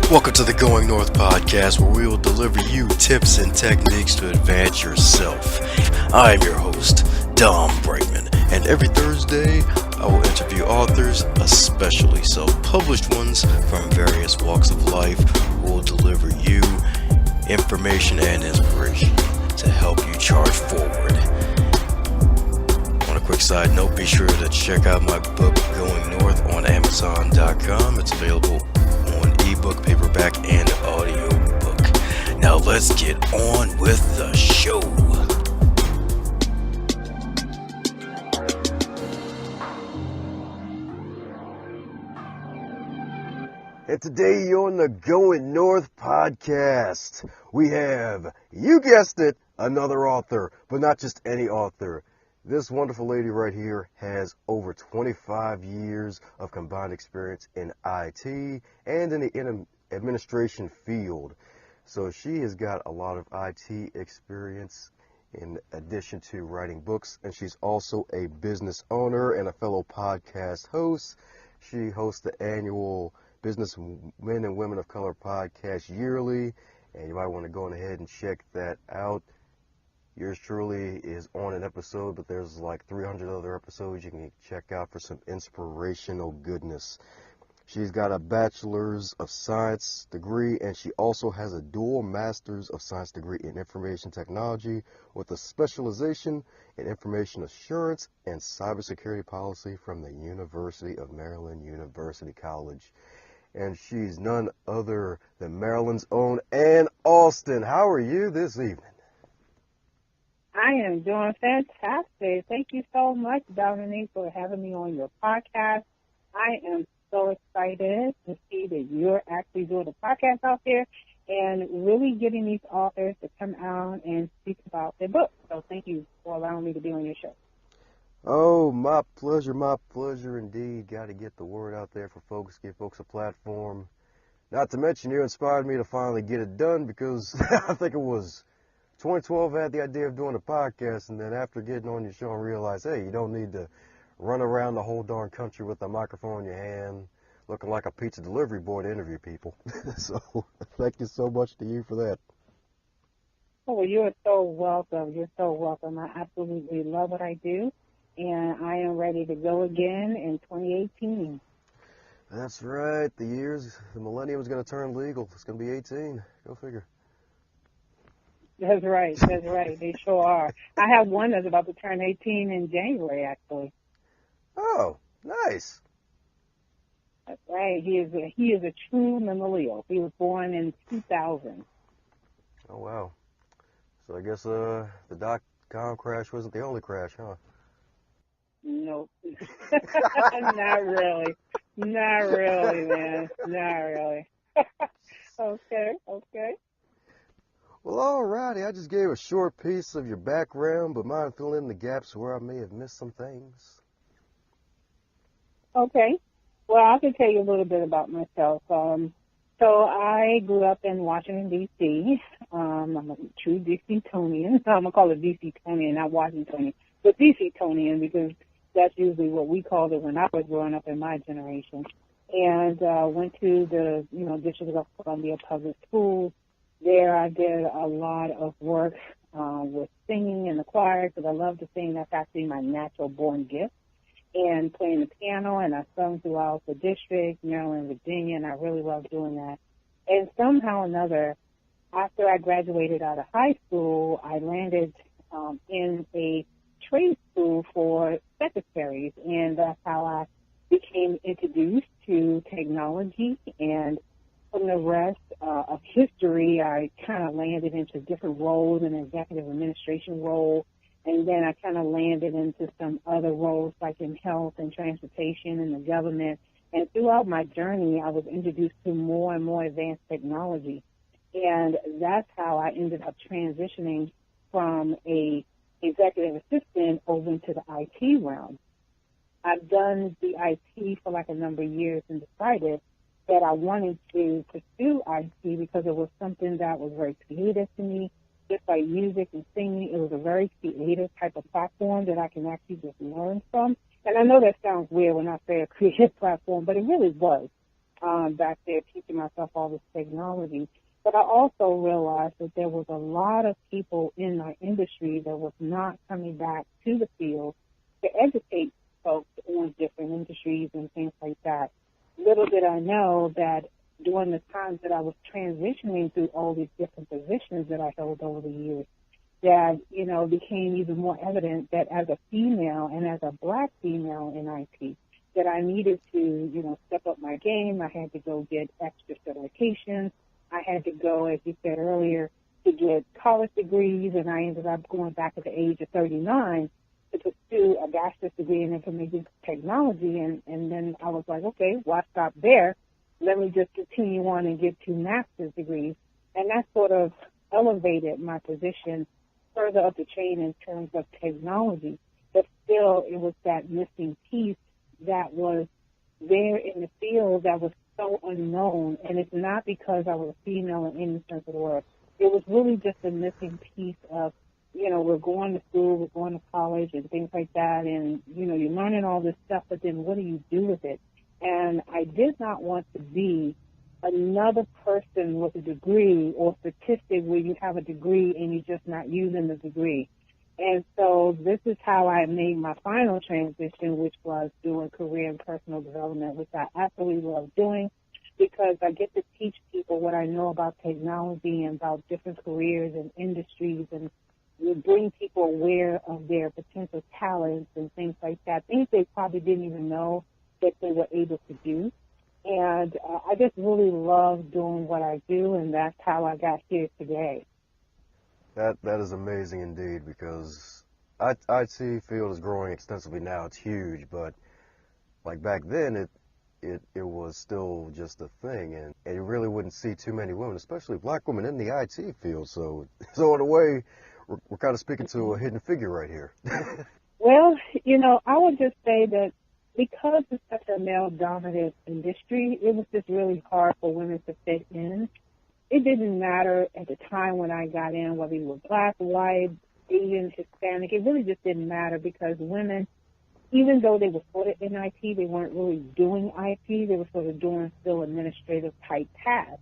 Welcome to the Going North podcast, where we will deliver you tips and techniques to advance yourself. I am your host, Dom Brightmon, and every Thursday I will interview authors, especially self-published ones from various walks of life, who will deliver you information and inspiration to help you charge forward. On a quick side note, be sure to check out my book, Going North, on Amazon.com. It's available on ebook, paperback, and audiobook. Now let's get on with the show. And today on the Going North podcast, we have, you guessed it, another author, but not just any author. This wonderful lady right here has over 25 years of combined experience in IT and in the administration field. So she has got a lot of IT experience in addition to writing books, and she's also a business owner and a fellow podcast host. She hosts the annual Business Men and Women of Color podcast yearly, and you might want to go ahead and check that out. Yours truly is on an episode, but there's like 300 other episodes you can check out for some inspirational goodness. She's got a Bachelor's of Science degree, and she also has a dual Master's of Science degree in Information Technology with a specialization in Information Assurance and Cybersecurity Policy from the University of Maryland University College. And she's none other than Maryland's own Anne Alston. How are you this evening? I am doing fantastic. Thank you so much, Dominique, for having me on your podcast. I am so excited to see that you're actually doing a podcast out there and really getting these authors to come out and speak about their books. So thank you for allowing me to be on your show. Oh, my pleasure indeed. Got to get the word out there for folks, give folks a platform. Not to mention, you inspired me to finally get it done because I think it was 2012 I had the idea of doing a podcast, and then after getting on your show and realized, hey, you don't need to run around the whole darn country with a microphone in your hand looking like a pizza delivery boy to interview people. So thank you so much to you for that. Oh, well, you're so welcome. You're so welcome. I absolutely love what I do, and I am ready to go again in 2018. That's right. The millennium is going to turn legal. It's going to be 18. Go figure. That's right. That's right. They sure are. I have one that's about to turn 18 in January, actually. Oh, nice. That's right. He is a true millennial. He was born in 2000. Oh, wow. So I guess the dot-com crash wasn't the only crash, huh? Nope. Not really. Not really, man. Not really. Okay. Well, alrighty, I just gave a short piece of your background, but mind filling in the gaps where I may have missed some things? Okay. Well, I can tell you a little bit about myself. So I grew up in Washington, D.C. I'm a true D.C.tonian. I'm going to call it D.C.tonian, not Washingtonian, but D.C.tonian because that's usually what we called it when I was growing up in my generation. And went to the, District of Columbia Public Schools. There I did a lot of work with singing in the choir because I love to sing. That's actually my natural born gift. And playing the piano, and I sung throughout the district, Maryland, Virginia, and I really love doing that. And somehow or another, after I graduated out of high school, I landed in a trade school for secretaries, and that's how I became introduced to technology. And from the rest of history, I kind of landed into different roles, an executive administration role, and then I kind of landed into some other roles like in health and transportation and the government. And throughout my journey, I was introduced to more and more advanced technology. And that's how I ended up transitioning from a executive assistant over into the IT realm. I've done the IT for like a number of years and decided that I wanted to pursue IT because it was something that was very creative to me. Just like music and singing, it was a very creative type of platform that I can actually just learn from. And I know that sounds weird when I say a creative platform, but it really was. back there teaching myself all this technology. But I also realized that there was a lot of people in my industry that was not coming back to the field to educate folks on different industries and things like that. Little did I know that during the times that I was transitioning through all these different positions that I held over the years, that, became even more evident that as a female and as a black female in IT, that I needed to, step up my game. I had to go get extra certifications. I had to go, as you said earlier, to get college degrees, and I ended up going back at the age of 39 to pursue a bachelor's degree in information technology, and then I was like, okay, why stop there? Let me just continue on and get 2 master's degrees, and that sort of elevated my position further up the chain in terms of technology, but still it was that missing piece that was there in the field that was so unknown, and it's not because I was a female in any sense of the word. It was really just a missing piece of, we're going to school, we're going to college and things like that, and, you're learning all this stuff, but then what do you do with it? And I did not want to be another person with a degree or statistic where you have a degree and you're just not using the degree. And so this is how I made my final transition, which was doing career and personal development, which I absolutely love doing because I get to teach people what I know about technology and about different careers and industries, and bring people aware of their potential talents and things like that, things they probably didn't even know that they were able to do. And I just really love doing what I do, and that's how I got here today. That is amazing indeed, because IT field is growing extensively now. It's huge, but like back then, it was still just a thing, and you really wouldn't see too many women, especially black women, in the IT field. So in a way, we're kind of speaking to a hidden figure right here. Well, I would just say that because it's such a male-dominant industry, it was just really hard for women to fit in. It didn't matter at the time when I got in, whether you were black, white, Asian, Hispanic. It really just didn't matter because women, even though they were sort of in IT, they weren't really doing IT. They were sort of doing still administrative type tasks.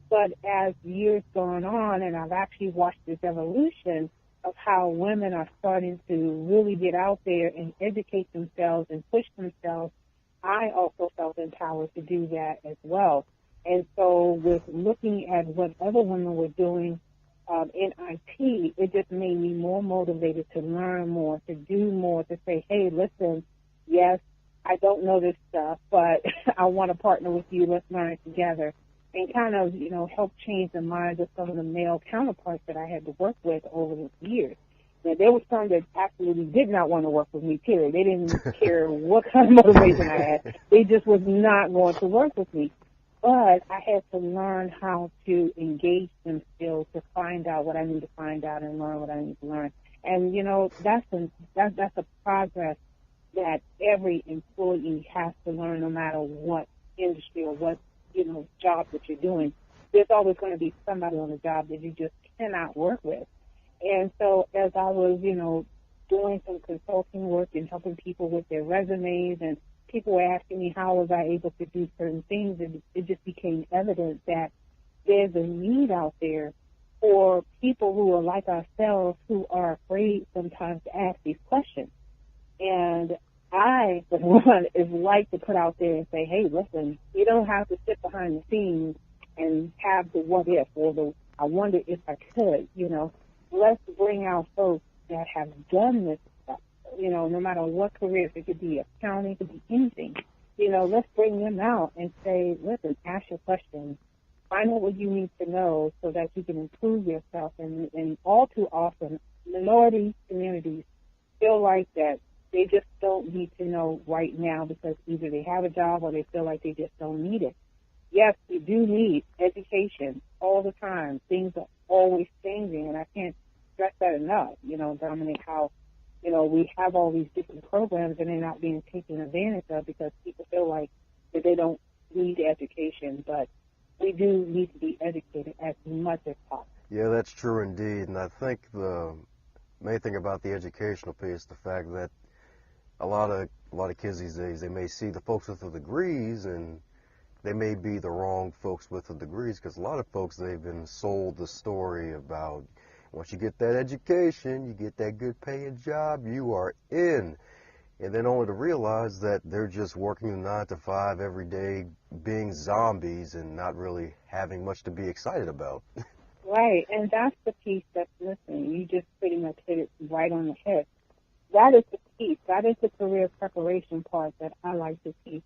But as years gone on, and I've actually watched this evolution of how women are starting to really get out there and educate themselves and push themselves, I also felt empowered to do that as well. And so with looking at what other women were doing in IT, it just made me more motivated to learn more, to do more, to say, hey, listen, yes, I don't know this stuff, but I want to partner with you. Let's learn it together. And kind of, help change the minds of some of the male counterparts that I had to work with over the years. Now, there were some that absolutely did not want to work with me, period. They didn't care what kind of motivation I had. They just was not going to work with me. But I had to learn how to engage them still, to find out what I need to find out and learn what I need to learn. And, that's a progress that every employee has to learn, no matter what industry or what, job that you're doing. There's always going to be somebody on the job that you just cannot work with. And so as I was, doing some consulting work and helping people with their resumes, and people were asking me how was I able to do certain things, and it just became evident that there's a need out there for people who are like ourselves, who are afraid sometimes to ask these questions. And I, for one, is like to put out there and say, hey, listen, you don't have to sit behind the scenes and have the what if or the I wonder if I could, Let's bring out folks that have done this stuff, no matter what careers. It could be accounting, it could be anything. Let's bring them out and say, listen, ask your questions. Find out what you need to know so that you can improve yourself. And all too often, minority communities feel like that they just don't need to know right now because either they have a job or they feel like they just don't need it. Yes, we do need education all the time. Things are always changing, and I can't stress that enough, Dominic, how, we have all these different programs and they're not being taken advantage of because people feel like that they don't need education, but we do need to be educated as much as possible. Yeah, that's true indeed, and I think the main thing about the educational piece, the fact that a lot of kids these days, they may see the folks with the degrees and they may be the wrong folks with the degrees, because a lot of folks, they've been sold the story about once you get that education, you get that good paying job, you are in. And then only to realize that they're just working a 9 to 5 every day, being zombies and not really having much to be excited about. Right, and that's the piece that's missing. You just pretty much hit it right on the head. That is the piece. That is the career preparation part that I like to see.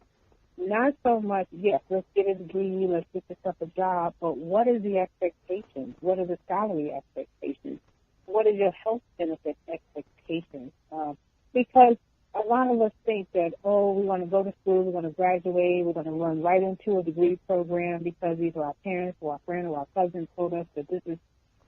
Not so much, yes, let's get a degree, let's get yourself a job, but what is the expectations? What are the salary expectations? What are your health benefit expectations? Because a lot of us think that, oh, we want to go to school, we're going to graduate, we're going to run right into a degree program because either our parents or our friend or our cousin told us that this is,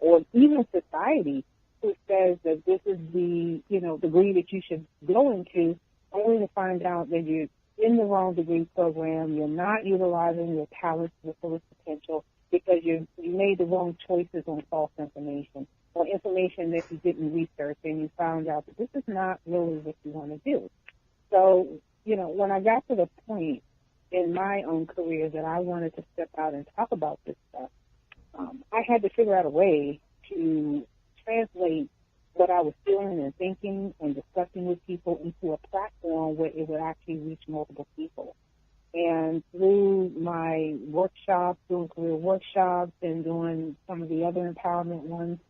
or even society who says that this is the, degree that you should go into, only to find out that you're in the wrong degree program, you're not utilizing your talents to the fullest potential because you made the wrong choices on false information or information that you didn't research, and you found out that this is not really what you want to do. So, when I got to the point in my own career that I wanted to step out and talk about this stuff, I had to figure out a way to translate what I was feeling and thinking and discussing with people into a platform where it would actually reach multiple people. And through my workshops, doing career workshops and doing some of the other empowerment ones,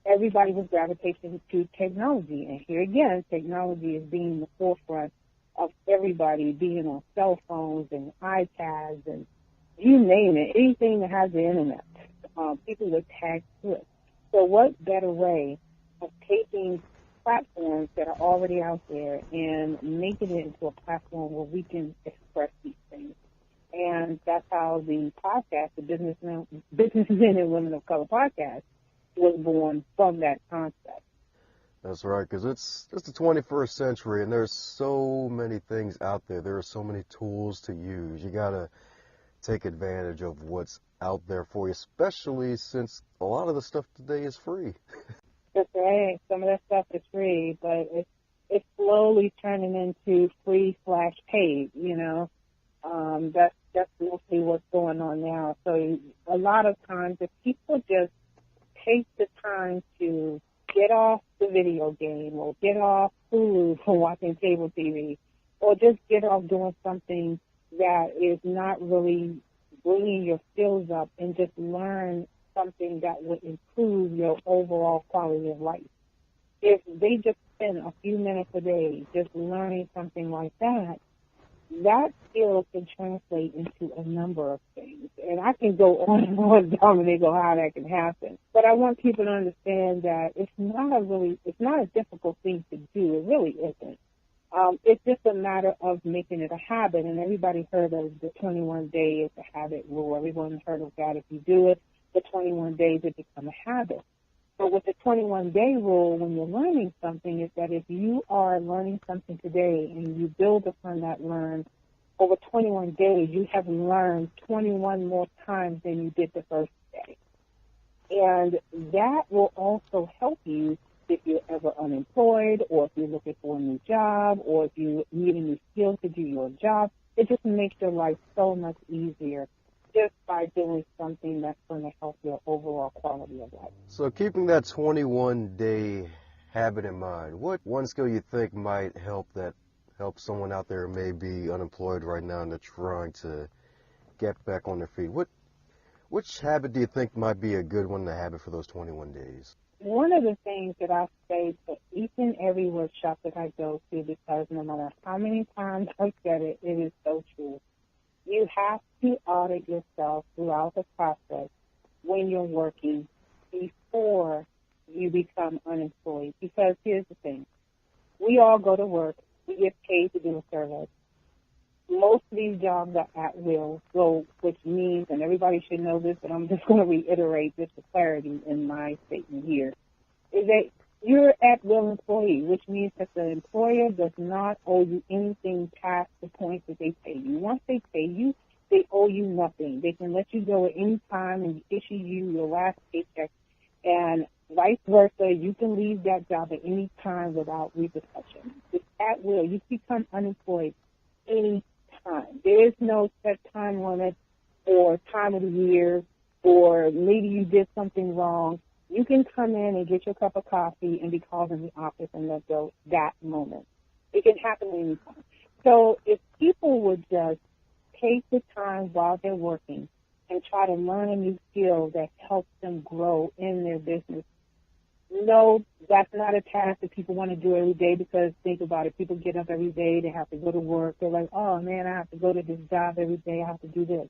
everybody was gravitating to technology. And here again, technology is being the forefront of everybody being on cell phones and iPads and you name it, anything that has the internet. People would tag to it. So what better way of taking platforms that are already out there and making it into a platform where we can express these things. And that's how the podcast, the Businessmen and Women of Color podcast, was born from that concept. That's right, because it's the 21st century, and there's so many things out there. There are so many tools to use. You got to take advantage of what's out there for you, especially since a lot of the stuff today is free. That's right. Some of that stuff is free, but it's slowly turning into free/paid, That's mostly what's going on now. So a lot of times if people just take the time to get off the video game or get off Hulu from watching cable TV or just get off doing something that is not really bringing your skills up and just learn something that would improve your overall quality of life. If they just spend a few minutes a day just learning something like that, that skill can translate into a number of things. And I can go on and on, Dominic, on how that can happen. But I want people to understand that it's not a difficult thing to do. It really isn't. It's just a matter of making it a habit. And everybody heard of the 21 days a habit rule. Everyone heard of that. If you do it for 21 days, it becomes a habit. But with the 21-day rule, when you're learning something, is that if you are learning something today and you build upon that learn, over 21 days, you have learned 21 more times than you did the first day. And that will also help you if you're ever unemployed or if you're looking for a new job or if you need a new skill to do your job. It just makes your life so much easier just by doing something that's going to help your overall quality of life. So keeping that 21-day habit in mind, what one skill you think might help someone out there who may be unemployed right now and they're trying to get back on their feet? Which habit do you think might be a good one to have for those 21 days? One of the things that I say to each and every workshop that I go to, because no matter how many times I've said it, it is so true. You have to audit yourself throughout the process when you're working before you become unemployed. Because here's the thing. We all go to work. We get paid to do a service. Most of these jobs are at will, so which means, and everybody should know this, but I'm just going to reiterate this for clarity in my statement here, is that you're at will employee, which means that the employer does not owe you anything past the point that they pay you. Once they pay you, they owe you nothing. They can let you go at any time and issue you your last paycheck, and vice versa. You can leave that job at any time without repercussion. It's at will. You become unemployed any time. There is no set time limit or time of the year, or maybe you did something wrong, you can come in and get your cup of coffee and be called in the office and let go that moment. It can happen anytime. So if people would just take the time while they're working and try to learn a new skill that helps them grow in their business. No, that's not a task that people want to do every day, because think about it. People get up every day. They have to go to work. They're like, oh, man, I have to go to this job every day. I have to do this.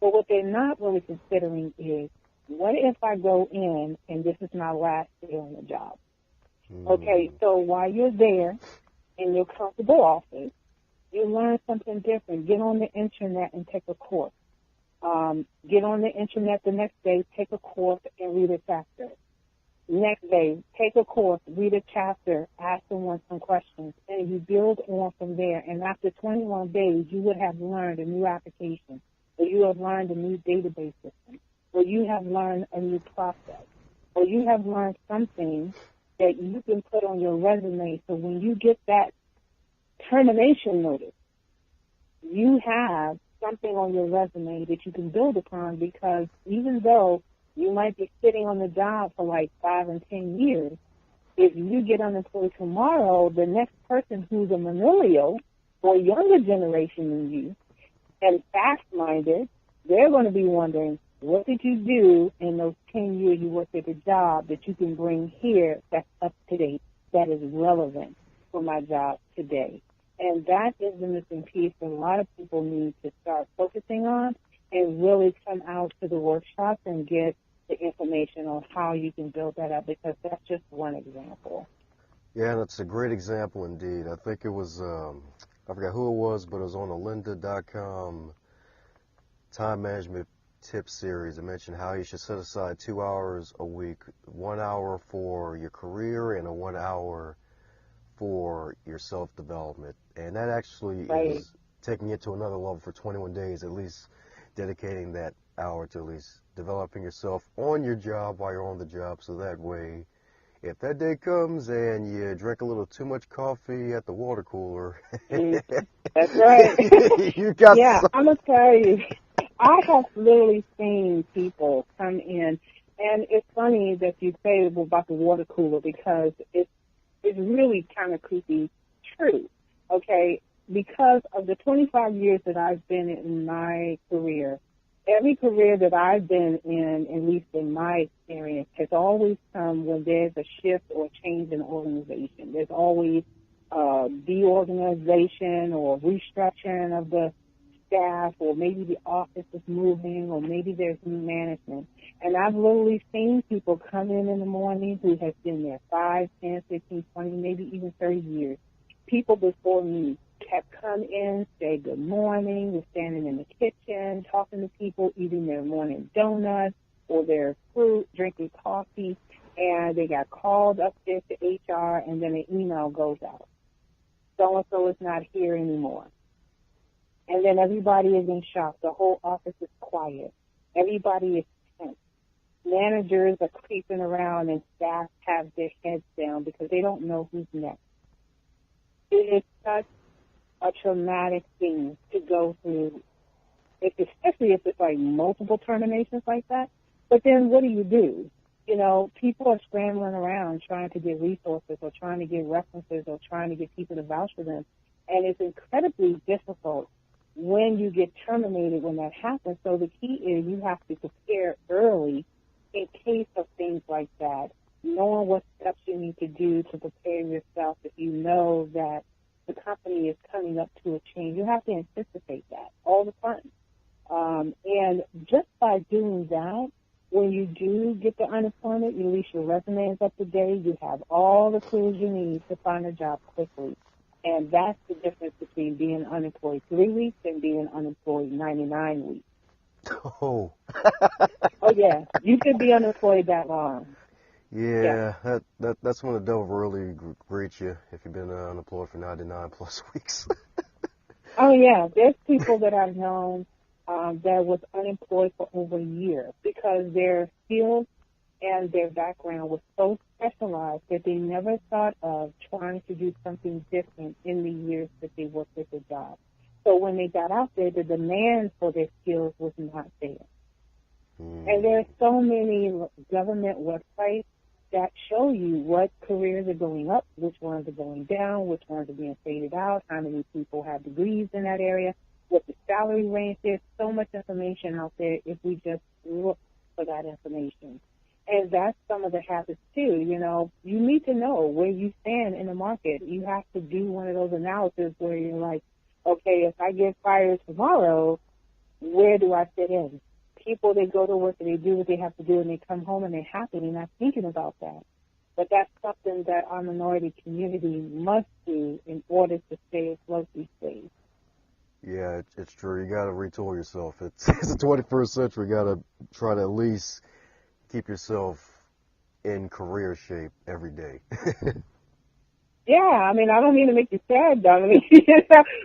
But what they're not really considering is, what if I go in and this is my last day on the job? Okay, so while you're there in your comfortable office, you learn something different. Get on the internet and take a course. Get on the internet the next day, take a course and read a chapter. Next day, take a course, read a chapter, ask someone some questions, and you build on from there. And after 21 days, you would have learned a new application, or you have learned a new database system, or you have learned a new process, or you have learned something that you can put on your resume. So when you get that termination notice, you have something on your resume that you can build upon, because even though you might be sitting on the job for like 5 and 10 years, if you get unemployed tomorrow, the next person who's a millennial or younger generation than you and fast-minded, they're going to be wondering, what did you do in those 10 years you worked at the job that you can bring here that's up to date, that is relevant for my job today? And that is the missing piece that a lot of people need to start focusing on, and really come out to the workshops and get the information on how you can build that up, because that's just one example. Yeah, that's a great example indeed. I think it was, I forgot who it was, but it was on the lynda.com time management tips series. It mentioned how you should set aside 2 hours a week, 1 hour for your career and 1 hour for your self-development. And that actually is taking it to another level for 21 days, at least dedicating that hour to at least developing yourself on your job while you're on the job, so that way, if that day comes and you drink a little too much coffee at the water cooler, that's right. you got I'm going to tell you, I have literally seen people come in, and it's funny that you say about the water cooler, because it's really kind of creepy true, okay? Because of the 25 years that I've been in my career, every career that I've been in, at least in my experience, has always come when there's a shift or change in organization. There's always deorganization or restructuring of the staff, or maybe the office is moving, or maybe there's new management. And I've literally seen people come in the morning who have been there 5, 10, 15, 20, maybe even 30 years. People before me have come in, say good morning, they're standing in the kitchen, talking to people, eating their morning donuts or their fruit, drinking coffee, and they got called upstairs to HR, and then an email goes out. So-and-so is not here anymore. And then everybody is in shock. The whole office is quiet. Everybody is tense. Managers are creeping around, and staff have their heads down because they don't know who's next. It is such a traumatic thing to go through, especially if it's like multiple terminations like that. But then what do? You know, people are scrambling around trying to get resources, or trying to get references, or trying to get people to vouch for them. And it's incredibly difficult when you get terminated when that happens. So the key is you have to prepare early in case of things like that, knowing what steps you need to do to prepare yourself if you know that the company is coming up to a change. You have to anticipate that all the time. And just by doing that, when you do get the unemployment, at least your resume is up to date. You have all the tools you need to find a job quickly. And that's the difference between being unemployed 3 weeks and being unemployed 99 weeks. Oh. Oh, yeah. You could be unemployed that long. Yeah. That's when the devil really greets you, if you've been unemployed for 99 plus weeks. Oh, yeah. There's people that I've known that was unemployed for over a year because their skills and their background was so specialized that they never thought of trying to do something different in the years that they worked at the job. So when they got out there, the demand for their skills was not there. And there are so many government websites that show you what careers are going up, which ones are going down, which ones are being faded out, how many people have degrees in that area, what the salary range is. So much information out there if we just look for that information. And that's some of the habits, too. You know, you need to know where you stand in the market. You have to do one of those analyses where you're like, okay, if I get fired tomorrow, where do I fit in? People, they go to work and they do what they have to do and they come home and they're happy. They're not thinking about that. But that's something that our minority community must do in order to stay afloat these days. Yeah, it's true. You got to retool yourself. It's the 21st century. You got to try to at least keep yourself in career shape every day. Yeah, I mean, I don't mean to make you sad, though. I mean,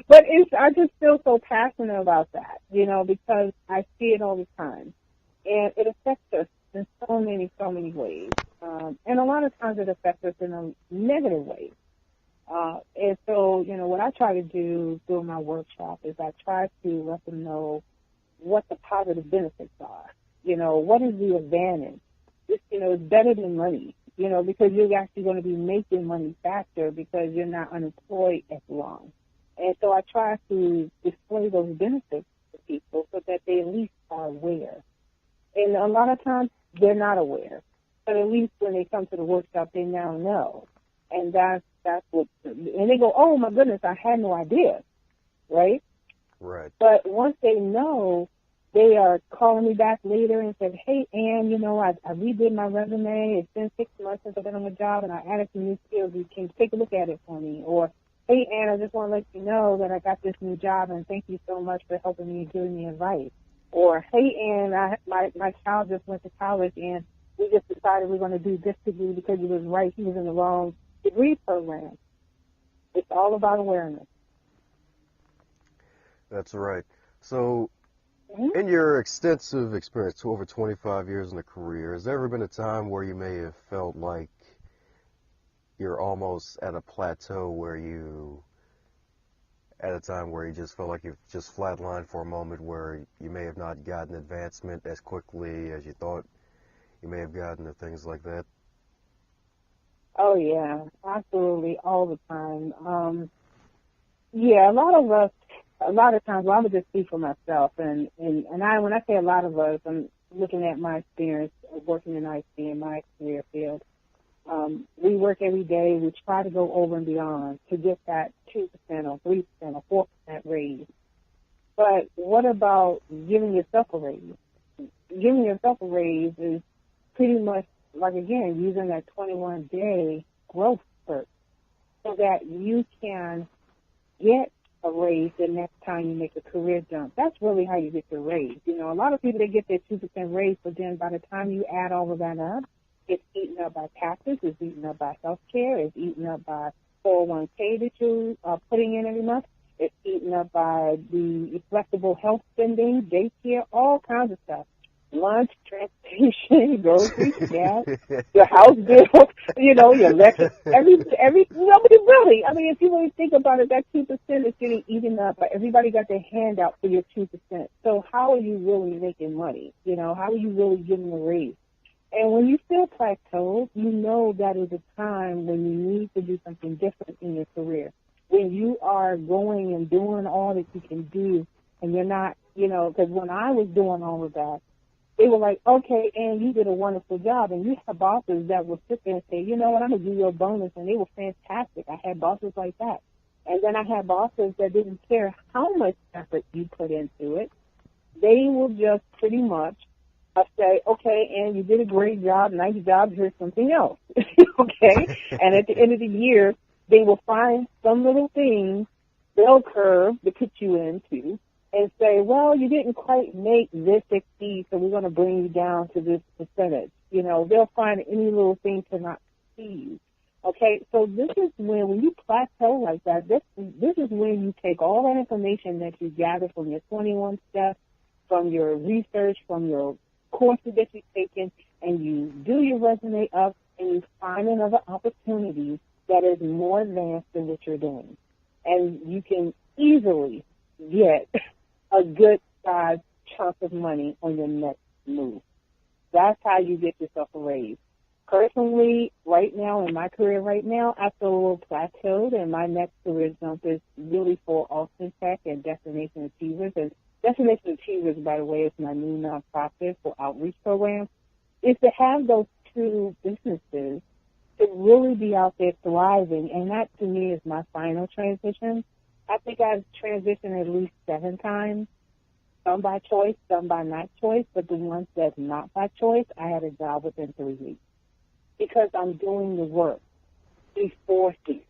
but I just feel so passionate about that, you know, because I see it all the time. And it affects us in so many ways. And a lot of times it affects us in a negative way. And so, you know, what I try to do during my workshop is I try to let them know what the positive benefits are. You know, what is the advantage? It's, you know, it's better than money. You know, because you're actually going to be making money faster because you're not unemployed as long. And so I try to display those benefits to people so that they at least are aware. And a lot of times they're not aware. But at least when they come to the workshop, they now know. And that's what, and they go, oh my goodness, I had no idea. Right? Right. But once they know, they are calling me back later and said, hey, Anne, you know, I redid my resume. It's been 6 months since I've been on the job, and I added some new skills. Can you take a look at it for me? Or, hey, Anne, I just want to let you know that I got this new job, and thank you so much for helping me and giving me advice. Or, hey, Anne, my child just went to college, and we just decided we're going to do this degree because he was right. He was in the wrong degree program. It's all about awareness. That's right. So, in your extensive experience, over 25 years in a career, has there ever been a time where you may have felt like you're almost at a plateau at a time where you just felt like you've just flatlined for a moment, where you may have not gotten advancement as quickly as you thought you may have gotten, or things like that? Oh, yeah, absolutely, all the time. Yeah, a lot of times, well, I would just speak for myself, and when I say a lot of us, I'm looking at my experience of working in IT in my career field. We work every day. We try to go over and beyond to get that 2% or 3% or 4% raise. But what about giving yourself a raise? Giving yourself a raise is pretty much like, again, using that 21-day growth spurt so that you can get a raise the next time you make a career jump. That's really how you get your raise. You know, a lot of people, they get their 2% raise, but then by the time you add all of that up, it's eaten up by taxes, it's eaten up by health care, it's eaten up by 401k that you are putting in every month, it's eaten up by the flexible health spending, daycare, all kinds of stuff. Lunch, transportation, groceries, gas, your house bill, you know, your electric, nobody really. I mean, if you really think about it, that 2% is getting eaten up. Everybody got their hand out for your 2%. So how are you really making money? You know, how are you really getting a raise? And when you feel plateaued, you know that is a time when you need to do something different in your career. When you are going and doing all that you can do, and you're not, you know, because when I was doing all of that, they were like, okay, and you did a wonderful job. And you have bosses that will sit there and say, you know what, I'm going to give you a bonus. And they were fantastic. I had bosses like that. And then I had bosses that didn't care how much effort you put into it. They will just pretty much say, okay, and you did a great job, nice job, here's something else. Okay? And at the end of the year, they will find some little thing, bell curve to put you into, and say, well, you didn't quite make this exceed, so we're going to bring you down to this percentage. You know, they'll find any little thing to not see. Okay, so this is when you plateau like that, this is when you take all that information that you gather from your 21 steps, from your research, from your courses that you've taken, and you do your resume up, and you find another opportunity that is more advanced than what you're doing. And you can easily get a good size chunk of money on your next move. That's how you get yourself a raise. Personally, right now, in my career right now, I feel a little plateaued, and my next career jump is really for Austin Tech and Destination Achievers. And Destination Achievers, by the way, is my new nonprofit for outreach program, is to have those two businesses to really be out there thriving. And that, to me, is my final transition. I think I've transitioned at least 7 times, some by choice, some by not choice, but the ones that's not by choice, I had a job within 3 weeks because I'm doing the work before season.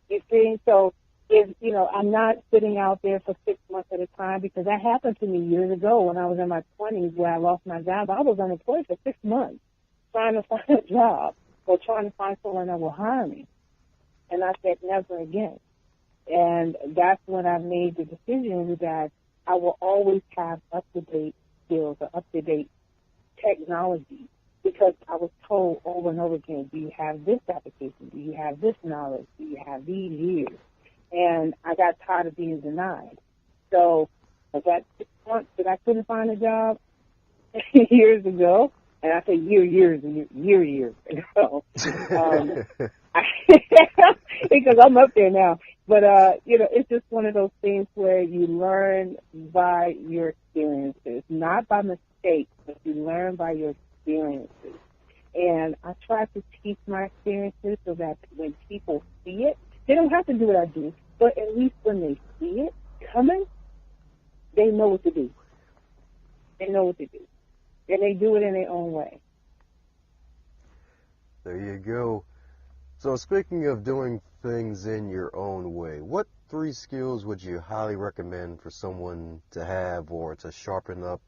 You see? So, I'm not sitting out there for 6 months at a time, because that happened to me years ago when I was in my 20s where I lost my job. I was unemployed for 6 months trying to find a job or trying to find someone that will hire me. And I said, never again. And that's when I made the decision that I will always have up-to-date skills or up-to-date technology, because I was told over and over again, do you have this application? Do you have this knowledge? Do you have these years? And I got tired of being denied. So I got 6 months that I couldn't find a job years ago. And I say years ago. Because I'm up there now. But, it's just one of those things where you learn by your experiences, not by mistakes, but you learn by your experiences. And I try to teach my experiences so that when people see it, they don't have to do what I do, but at least when they see it coming, they know what to do. They know what to do. And they do it in their own way. There you go. So speaking of doing things in your own way, what 3 skills would you highly recommend for someone to have or to sharpen up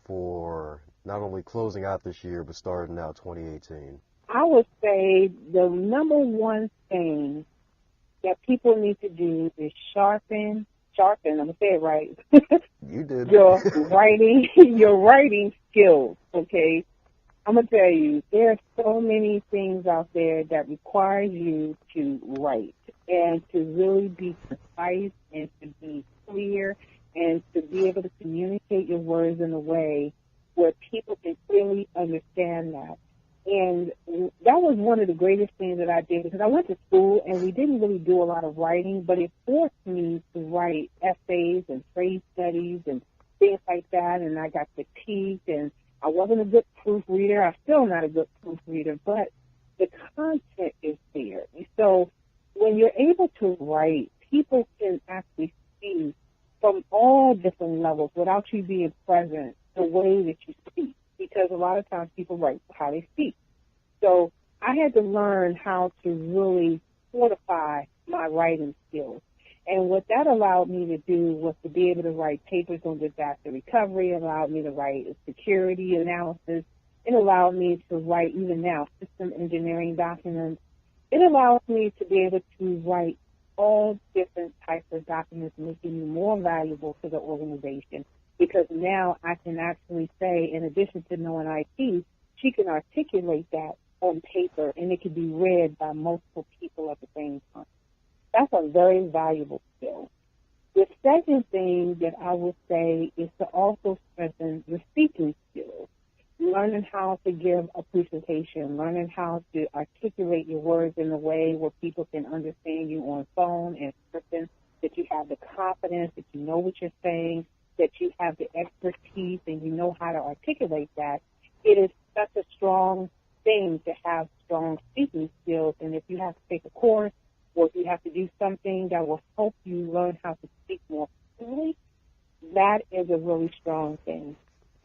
for not only closing out this year, but starting out 2018? I would say the number one thing that people need to do is sharpen, I'm going to say it right. You did. your writing skills, okay? I'm going to tell you, there are so many things out there that require you to write and to really be precise and to be clear and to be able to communicate your words in a way where people can clearly understand that. And that was one of the greatest things that I did, because I went to school and we didn't really do a lot of writing, but it forced me to write essays and phrase studies and things like that, and I got fatigued, and I wasn't a good proofreader. I'm still not a good proofreader, but the content is there. So when you're able to write, people can actually see from all different levels without you being present the way that you speak, because a lot of times people write how they speak. So I had to learn how to really fortify my writing skills. And what that allowed me to do was to be able to write papers on disaster recovery. It allowed me to write security analysis. It allowed me to write, even now, system engineering documents. It allows me to be able to write all different types of documents, making me more valuable to the organization. Because now I can actually say, in addition to knowing IT, she can articulate that on paper, and it can be read by multiple people at the same time. That's a very valuable skill. The second thing that I would say is to also strengthen your speaking skills, learning how to give a presentation, learning how to articulate your words in a way where people can understand you on phone and person, that you have the confidence, that you know what you're saying, that you have the expertise and you know how to articulate that. It is such a strong thing to have strong speaking skills, and if you have to take a course or if you have to do something that will help you learn how to speak more clearly, that is a really strong thing.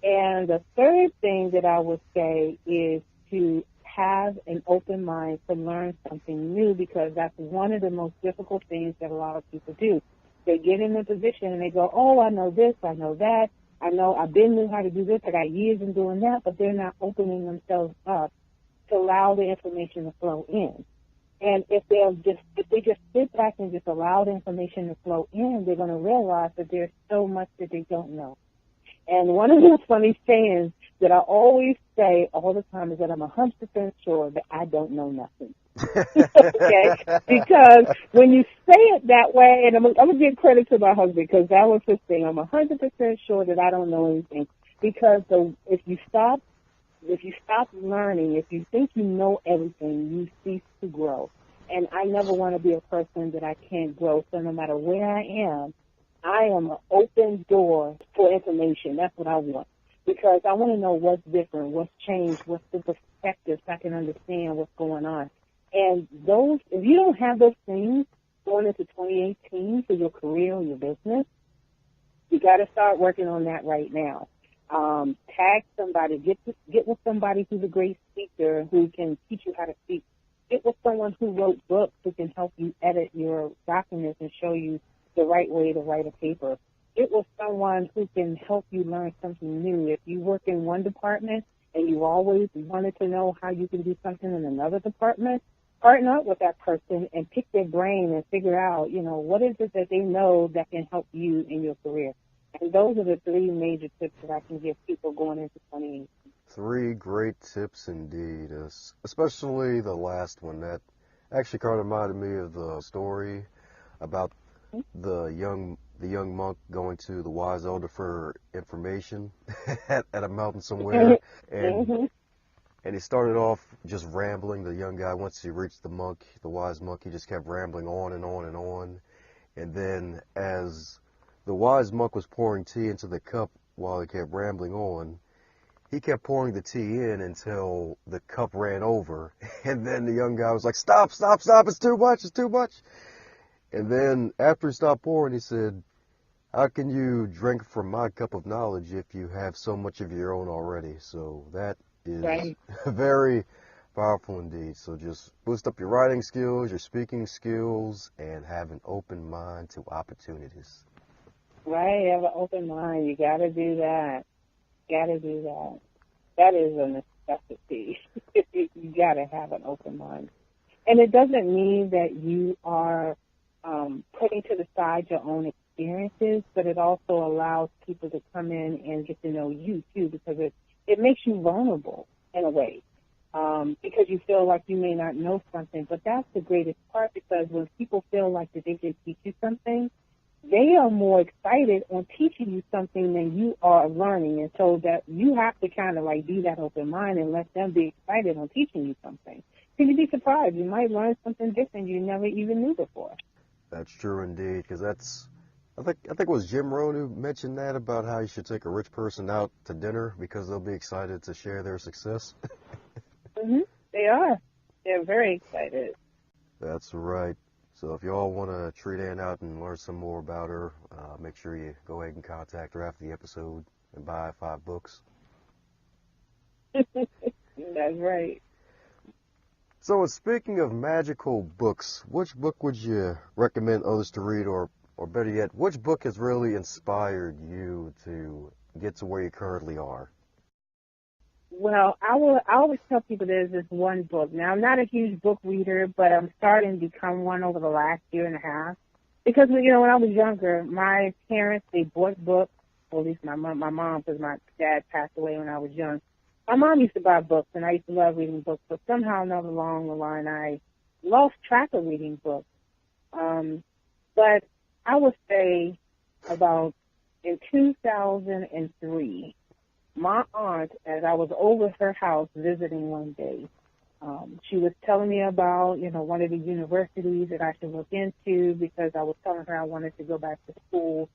And the third thing that I would say is to have an open mind to learn something new, because that's one of the most difficult things that a lot of people do. They get in a position and they go, oh, I know this, I know that, I know I've been knew how to do this, I got years in doing that, but they're not opening themselves up to allow the information to flow in. And if they just sit back and just allow the information to flow in, they're going to realize that there's so much that they don't know. And one of those funny sayings that I always say all the time is that I'm 100% sure that I don't know nothing. Okay? Because when you say it that way, and I'm going to give credit to my husband because that was his thing. I'm 100% sure that I don't know anything. Because if you stop learning, if you think you know everything, you cease to grow. And I never want to be a person that I can't grow. So no matter where I am an open door for information. That's what I want. Because I want to know what's different, what's changed, what's the perspective, so I can understand what's going on. And if you don't have those things going into 2018 for your career or your business, you got to start working on that right now. Tag somebody, get with somebody who's a great speaker who can teach you how to speak. Get with someone who wrote books who can help you edit your documents and show you the right way to write a paper. Get with someone who can help you learn something new. If you work in one department and you always wanted to know how you can do something in another department, partner up with that person and pick their brain and figure out, what is it that they know that can help you in your career. And those are the three major tips that I can give people going into 2018. 3 great tips indeed, especially the last one. That actually kind of reminded me of the story about the young monk going to the wise elder for information at a mountain somewhere, and he started off just rambling. The young guy, once he reached the wise monk, he just kept rambling on and on and on. And then as the wise monk was pouring tea into the cup while he kept rambling on, he kept pouring the tea in until the cup ran over. And then the young guy was like, stop, it's too much. And then after he stopped pouring, he said, how can you drink from my cup of knowledge if you have so much of your own already? So that is right. Very powerful indeed. So just boost up your writing skills, your speaking skills, and have an open mind to opportunities. Right, have an open mind. You got to do that. That is a necessity. You got to have an open mind. And it doesn't mean that you are putting to the side your own experiences, but it also allows people to come in and get to know you, too, because it makes you vulnerable in a way, because you feel like you may not know something. But that's the greatest part, because when people feel like that they can teach you something, they are more excited on teaching you something than you are learning. And so that you have to kind of like be that open mind and let them be excited on teaching you something. So you'd be surprised. You might learn something different you never even knew before. That's true indeed, because I think it was Jim Rohn who mentioned that about how you should take a rich person out to dinner because they'll be excited to share their success. They are. They're very excited. That's right. So if you all want to treat Anne out and learn some more about her, make sure you go ahead and contact her after the episode and buy 5 books. That's right. So speaking of magical books, which book would you recommend others to read, or better yet, which book has really inspired you to get to where you currently are? Well, I always tell people there's this one book. Now, I'm not a huge book reader, but I'm starting to become one over the last year and a half. Because, when I was younger, my parents, they bought books, or at least my mom, because my dad passed away when I was young. My mom used to buy books, and I used to love reading books, but somehow or another along the line, I lost track of reading books. But I would say about in 2003, my aunt, as I was over her house visiting one day, she was telling me about, one of the universities that I should look into because I was telling her I wanted to go back to school.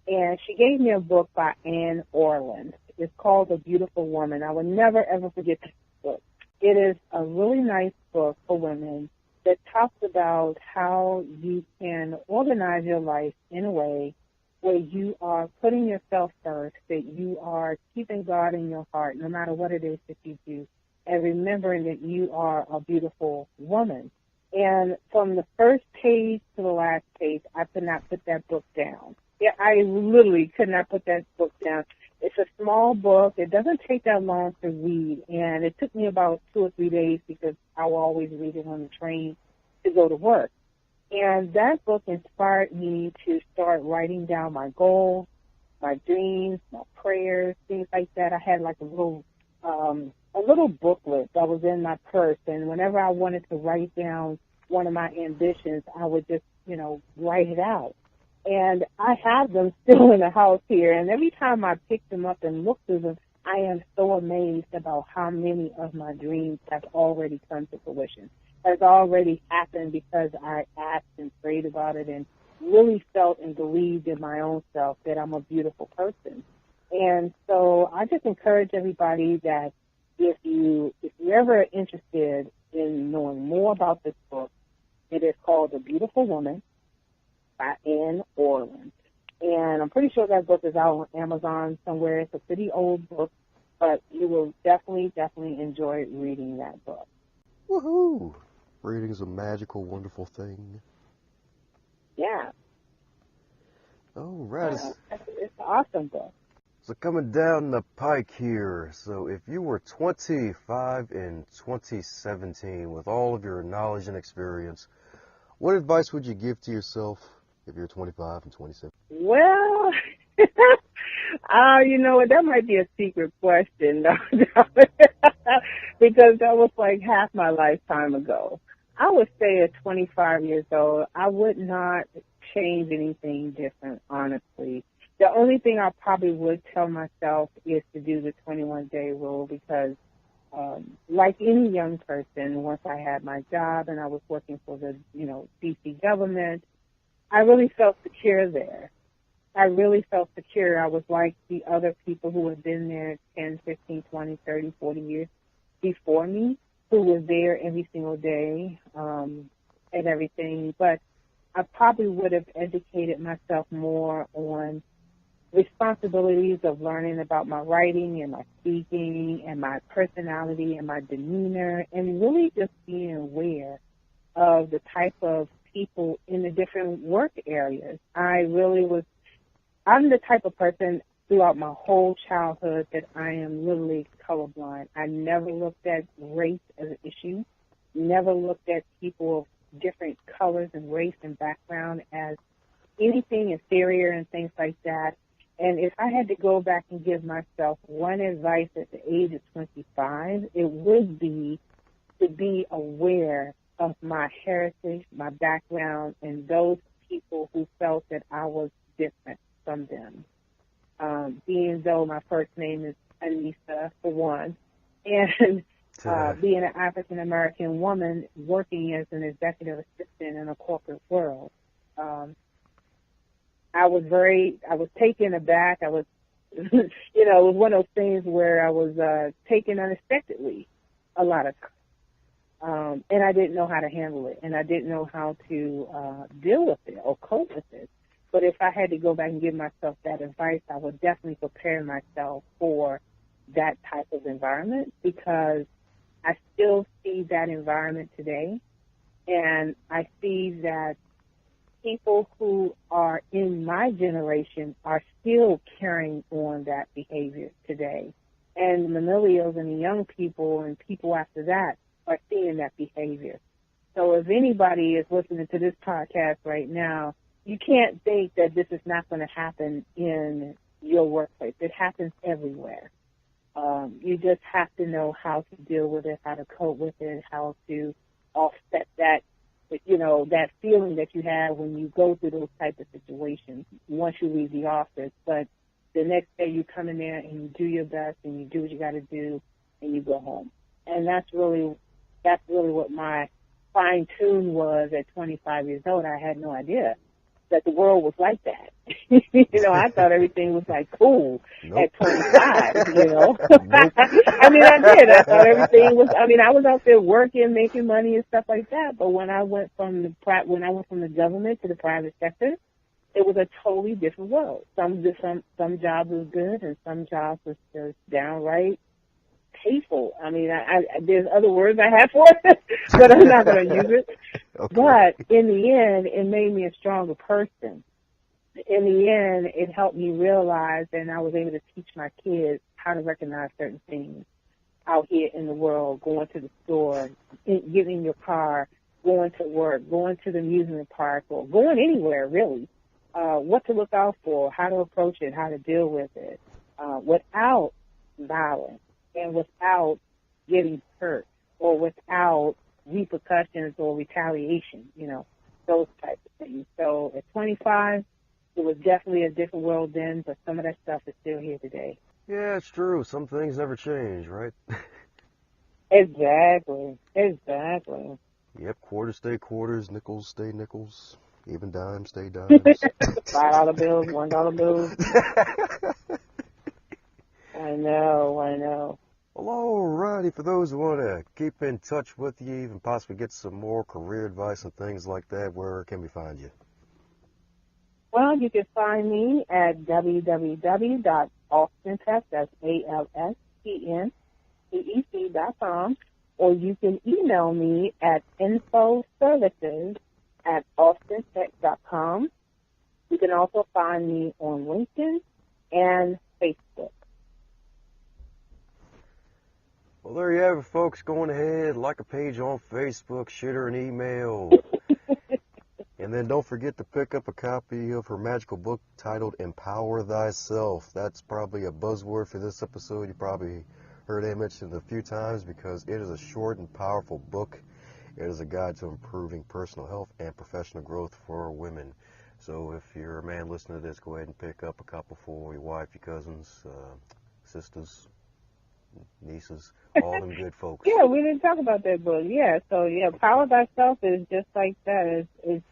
And she gave me a book by Anne Alston. It's called A Beautiful Woman. I will never, ever forget this book. It is a really nice book for women that talks about how you can organize your life in a way where you are putting yourself first, that you are keeping God in your heart, no matter what it is that you do, and remembering that you are a beautiful woman. And from the first page to the last page, I could not put that book down. Yeah, I literally could not put that book down. It's a small book. It doesn't take that long to read, and it took me about 2 or 3 days because I will always read it on the train to go to work. And that book inspired me to start writing down my goals, my dreams, my prayers, things like that. I had like a little a little booklet that was in my purse, and whenever I wanted to write down one of my ambitions, I would just, write it out. And I have them still in the house here, and every time I pick them up and look through them, I am so amazed about how many of my dreams have already come to fruition, has already happened because I asked and prayed about it and really felt and believed in my own self that I'm a beautiful person. And so I just encourage everybody that if you're ever interested in knowing more about this book, it is called The Beautiful Woman by Anne Alston. And I'm pretty sure that book is out on Amazon somewhere. It's a pretty old book, but you will definitely enjoy reading that book. Woohoo! Reading is a magical, wonderful thing. Yeah. Oh, right. It's an awesome book. So coming down the pike here, so if you were 25 in 2017 with all of your knowledge and experience, what advice would you give to yourself if you're 25 in 2017? Well, you know what, that might be a secret question, because that was like half my lifetime ago. I would say at 25 years old, I would not change anything different, honestly. The only thing I probably would tell myself is to do the 21-day rule because, like any young person, once I had my job and I was working for the, D.C. government, I really felt secure there. I really felt secure. I was like the other people who had been there 10, 15, 20, 30, 40 years before me, who was there every single day and everything. But I probably would have educated myself more on responsibilities of learning about my writing and my speaking and my personality and my demeanor, and really just being aware of the type of people in the different work areas. I'm the type of person throughout my whole childhood that I am literally colorblind. I never looked at race as an issue, never looked at people of different colors and race and background as anything inferior and things like that. And if I had to go back and give myself one advice at the age of 25, it would be to be aware of my heritage, my background, and those people who felt that I was different from them. Being though my first name is Anissa, for one, and being an African-American woman working as an executive assistant in a corporate world. I was taken aback. I was, it was one of those things where I was taken unexpectedly a lot of times. And I didn't know how to handle it, and I didn't know how to deal with it or cope with it. But if I had to go back and give myself that advice, I would definitely prepare myself for that type of environment, because I still see that environment today, and I see that people who are in my generation are still carrying on that behavior today. And the millennials and the young people and people after that are seeing that behavior. So if anybody is listening to this podcast right now, you can't think that this is not going to happen in your workplace. It happens everywhere. You just have to know how to deal with it, how to cope with it, how to offset that, that feeling that you have when you go through those types of situations once you leave the office. But the next day you come in there and you do your best and you do what you got to do and you go home. And that's really what my fine tune was at 25 years old. I had no idea that the world was like that. I thought everything was like cool at 25, Nope. I did. I thought everything was, I was out there working, making money and stuff like that. But when I went from the government to the private sector, it was a totally different world. Some jobs was good and some jobs was just downright hateful. There's other words I have for it, but I'm not going to use it. Okay. But in the end, it made me a stronger person. In the end, it helped me realize, and I was able to teach my kids how to recognize certain things out here in the world, going to the store, getting in your car, going to work, going to the amusement park, or going anywhere, really. What to look out for, how to approach it, how to deal with it, without violence and without getting hurt or without repercussions or retaliation, those types of things. So at 25, it was definitely a different world then, but some of that stuff is still here today. Yeah, it's true. Some things never change, right? Exactly. Yep, quarters stay quarters, nickels stay nickels, even dimes stay dimes. $5 bills, $1 bills. I know. Well, alrighty, for those who want to keep in touch with you, even possibly get some more career advice and things like that, where can we find you? Well, you can find me at www.alstentech, that's ALSTNTEC.com, or you can email me at infoservices@alstentech.com. You can also find me on LinkedIn and Facebook. Well, there you have it, folks. Going ahead, like a page on Facebook, shoot her an email. And then don't forget to pick up a copy of her magical book titled Empower Thyself. That's probably a buzzword for this episode. You probably heard it mentioned a few times because it is a short and powerful book. It is a guide to improving personal health and professional growth for women. So if you're a man listening to this, go ahead and pick up a couple for your wife, your cousins, sisters, nieces, all them good folks. Yeah, we didn't talk about that book. Yeah, so Power Thyself is just like that. It's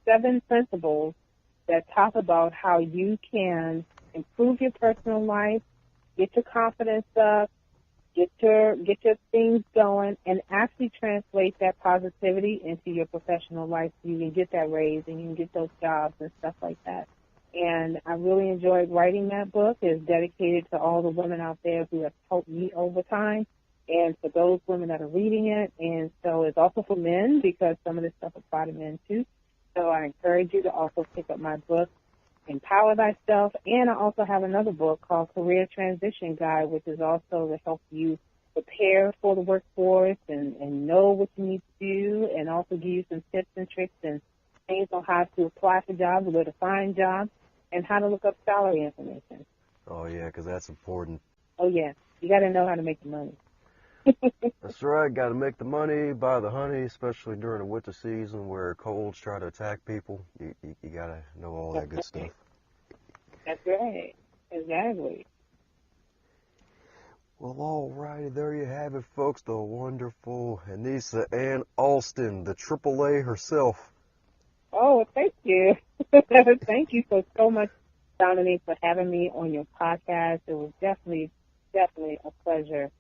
7 principles that talk about how you can improve your personal life, get your confidence up, get your things going, and actually translate that positivity into your professional life so you can get that raise and you can get those jobs and stuff like that. And I really enjoyed writing that book. It's dedicated to all the women out there who have helped me over time and for those women that are reading it. And so it's also for men because some of this stuff applies to men too. So I encourage you to also pick up my book, Empower Thyself. And I also have another book called Career Transition Guide, which is also to help you prepare for the workforce and know what you need to do, and also give you some tips and tricks and things on how to apply for jobs, where to find jobs, and how to look up salary information. Oh, yeah, because that's important. Oh, yeah. You got to know how to make the money. That's right. Got to make the money, buy the honey, especially during the winter season where colds try to attack people. You got to know all that good stuff. That's right. Exactly. Well, all righty. There you have it, folks. The wonderful Anissa Anne Alston, the AAA herself. Oh, thank you. Thank you so much, Dominique, for having me on your podcast. It was definitely a pleasure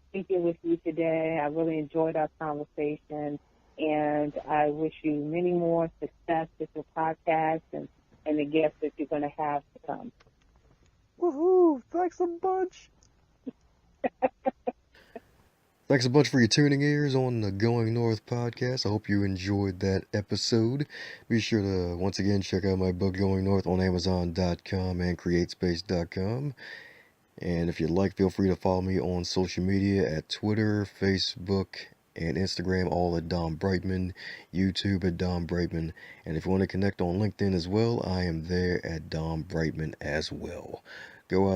speaking with you today. I really enjoyed our conversation, and I wish you many more success with your podcast and the guests that you're going to have to come. Woohoo! Thanks a bunch. Thanks a bunch for your tuning ears on the Going North podcast. I hope you enjoyed that episode. Be sure to, once again, check out my book, Going North, on Amazon.com and CreateSpace.com. And if you'd like, feel free to follow me on social media at Twitter, Facebook, and Instagram, all at Dom Brightmon, YouTube at Dom Brightmon. And if you want to connect on LinkedIn as well, I am there at Dom Brightmon as well. Go out.